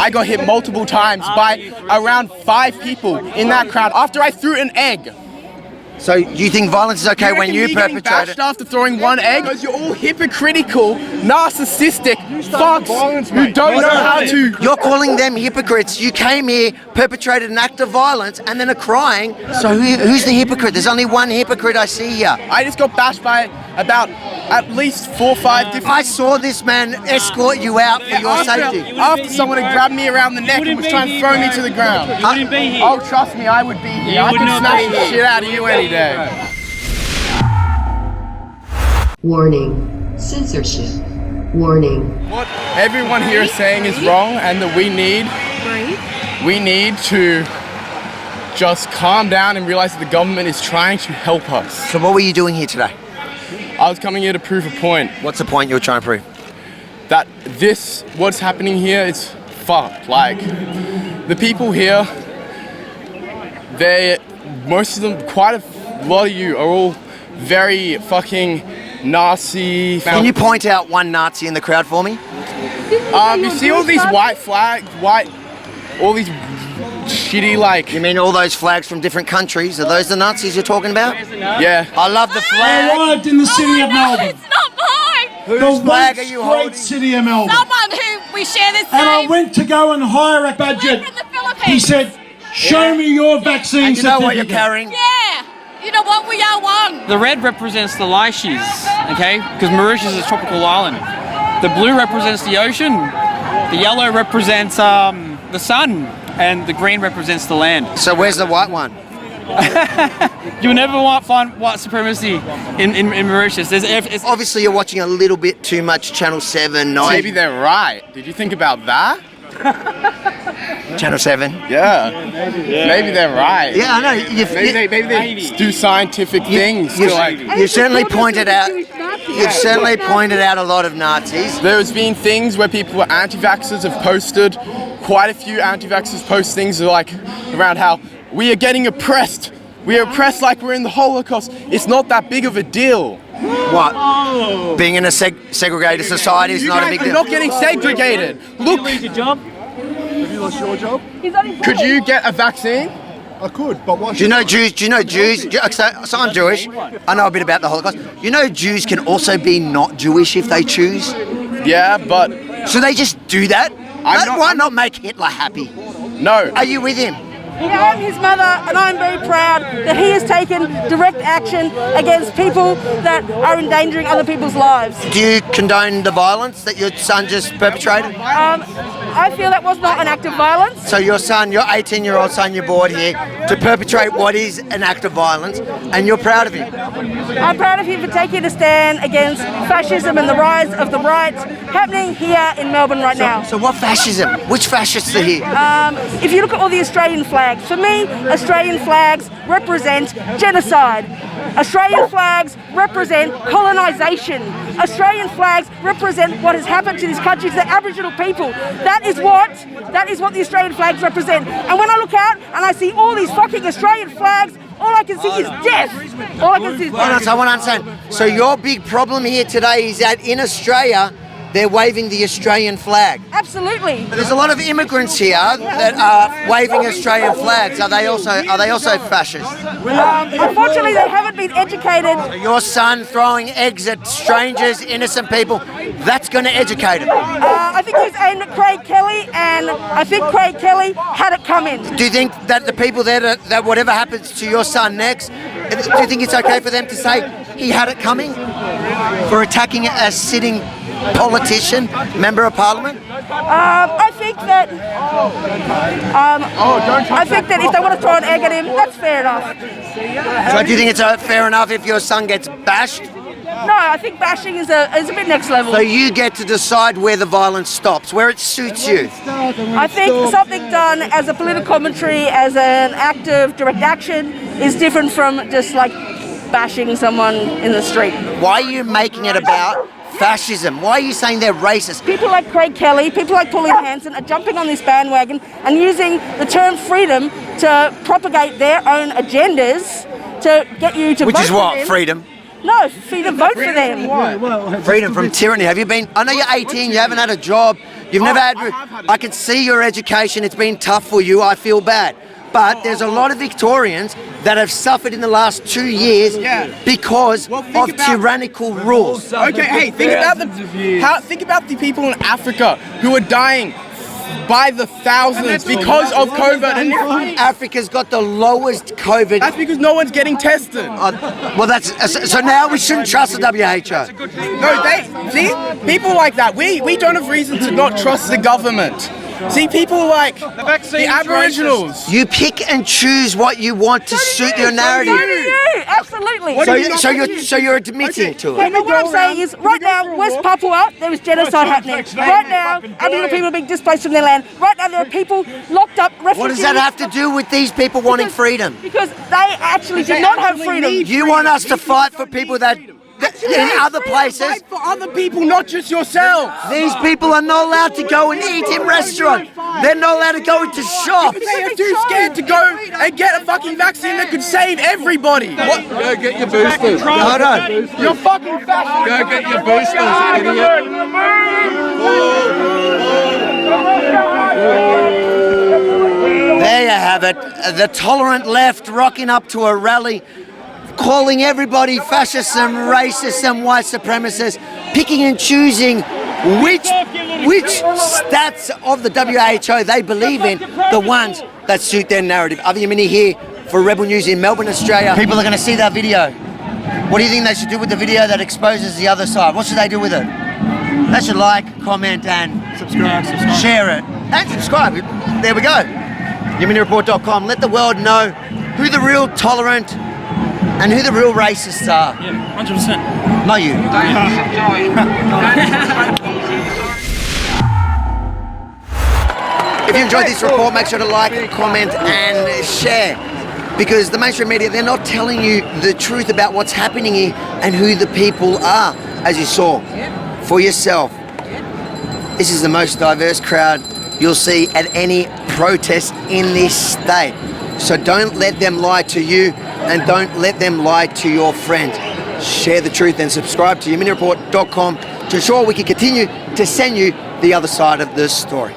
I got hit multiple times by around 5 people in that crowd after I threw an egg. So you think violence is okay when you perpetrate it? After throwing one egg? Because you're all hypocritical, narcissistic fucks who don't know how to... You're calling them hypocrites. You came here, perpetrated an act of violence, and then are crying. So who's the hypocrite? There's only one hypocrite I see here. I just got bashed by about at least 4 or 5 different... I saw this man escort you out for your safety. After someone had grabbed me around the neck and was trying to throw me to the ground. You wouldn't be here. Oh, trust me, I would be here. I could smash the shit out of you any day. Warning. Censorship. Warning. What everyone here is saying is wrong, and that we need to just calm down and realize that the government is trying to help us. So what were you doing here today? I was coming here to prove a point. What's the point you were trying to prove? That what's happening here is fucked. Like, the people here, most of them, quite a lot of you are all very fucking Nazi. Can you point out one Nazi in the crowd for me? You see all these white flags, all these shitty, like... You mean all those flags from different countries? Are those the Nazis you're talking about? Yeah. I love the flag. I arrived in the city of Melbourne. It's not mine! Whose flag are you holding? Great city of Melbourne. Someone who we share the same... And I went to go and hire a budget. from the Philippines. He said, show me your vaccine And you know what you're certificate. carrying? Yeah! You know what? We are one! The red represents the Laishis, okay? Because Mauritius is a tropical island. The blue represents the ocean. The yellow represents the sun. And the green represents the land. So where's the white one? You'll never find white supremacy in Mauritius. It's Obviously you're watching a little bit too much Channel 7, 9. Maybe they're right. Did you think about that? Channel 7. Yeah. Maybe they're right. Yeah, I know. Maybe they do scientific things. You've certainly pointed out. You've certainly pointed out a lot of Nazis. There's been things where people, anti-vaxxers, have posted. Quite a few anti-vaxxers post things like around how we are getting oppressed. We are oppressed like we're in the Holocaust. It's not that big of a deal. What? Being in a segregated society is not a big deal. You're not getting segregated. Look. lose your job. Have you lost your job? Could you get a vaccine? I could, but why? Do you know Jews? So I'm Jewish. I know a bit about the Holocaust. You know Jews can also be not Jewish if they choose. Yeah, but Should they just do that? Why not make Hitler happy? No. Are you with him? I'm his mother, and I'm very proud that he has taken direct action against people that are endangering other people's lives. Do you condone the violence that your son just perpetrated? I feel that was not an act of violence. So your son, your 18-year-old son, you brought here to perpetrate what is an act of violence, and you're proud of him? I'm proud of him for taking a stand against fascism and the rise of the right happening here in Melbourne right now. So what fascism? Which fascists are here? If you look at all the Australian flags, for me, Australian flags represent genocide. Australian flags represent colonisation. Australian flags represent what has happened to this country, to the Aboriginal people. That is what the Australian flags represent. And when I look out and I see all these fucking Australian flags, all I can see is death. All I can see is death. I want to understand. So your big problem here today is that in Australia, they're waving the Australian flag. Absolutely. There's a lot of immigrants here that are waving Australian flags. Are they also fascist? Unfortunately, they haven't been educated. Your son throwing eggs at strangers, innocent people, that's going to educate him. I think he's aimed at Craig Kelly, and I think Craig Kelly had it coming. Do you think that the people there, that whatever happens to your son next, do you think it's okay for them to say he had it coming for attacking a sitting politician, member of parliament? I think that if they want to throw an egg at him, that's fair enough. So do you think it's fair enough if your son gets bashed? No, I think bashing is a bit next level. So you get to decide where the violence stops, where it suits you. I think something done as a political commentary, as an act of direct action, is different from just like bashing someone in the street. Why are you making it about fascism? Why are you saying they're racist? People like Craig Kelly, people like Pauline Hanson are jumping on this bandwagon and using the term freedom to propagate their own agendas to get you to vote for them. Which is what? Freedom? No, freedom, vote for them. Freedom from tyranny. Have you been? I know you're 18, you haven't had a job, You've never had. I have had I can see your education. It's been tough for you. I feel bad. But there's a lot of Victorians that have suffered in the last 2 years because of tyrannical rules. Okay, hey, think about the people in Africa who are dying by the thousands because of COVID. And Africa's got the lowest COVID. that's because no one's getting tested. Well, that's so now we shouldn't trust the WHO. No, see, people like that. We don't have reason to not trust the government. See, people like the Aboriginals. You pick and choose what you want to suit your narrative. So do you, absolutely. So you're admitting to Hey, it. but what I'm saying is, right now, West Papua, there is genocide happening. Right now, Aboriginal people are being displaced from their land. Right now, there are people locked up, refugees. What does that have to do with these people wanting freedom? Because they actually did not have freedom. You want us to fight for people that in other places. Fight for other people, not just yourself. These people are not allowed to go and eat in restaurants. They're not allowed to go into shops. They are too scared to go and get a fucking vaccine that could save everybody. What? Go get your boosters. Hold on. You're fucking fascist. Go get your boosters, idiot. There you have it. The tolerant left rocking up to a rally, calling everybody fascists and racists and white supremacists, picking and choosing which stats of the WHO they believe in, the ones that suit their narrative. Avi Yemini here for Rebel News in Melbourne, Australia. People are going to see that video. What do you think they should do with the video that exposes the other side? What should they do with it? They should like, comment and subscribe. Share it. And subscribe. There we go. YeminiReport.com. Let the world know who the real tolerant and who the real racists are. Yeah, 100%. Not you. If you enjoyed this report, make sure to like, comment and share. Because the mainstream media, they're not telling you the truth about what's happening here and who the people are, as you saw for yourself. This is the most diverse crowd you'll see at any protest in this state. So don't let them lie to you and don't let them lie to your friends. Share the truth and subscribe to YeminiReport.com to ensure we can continue to send you the other side of the story.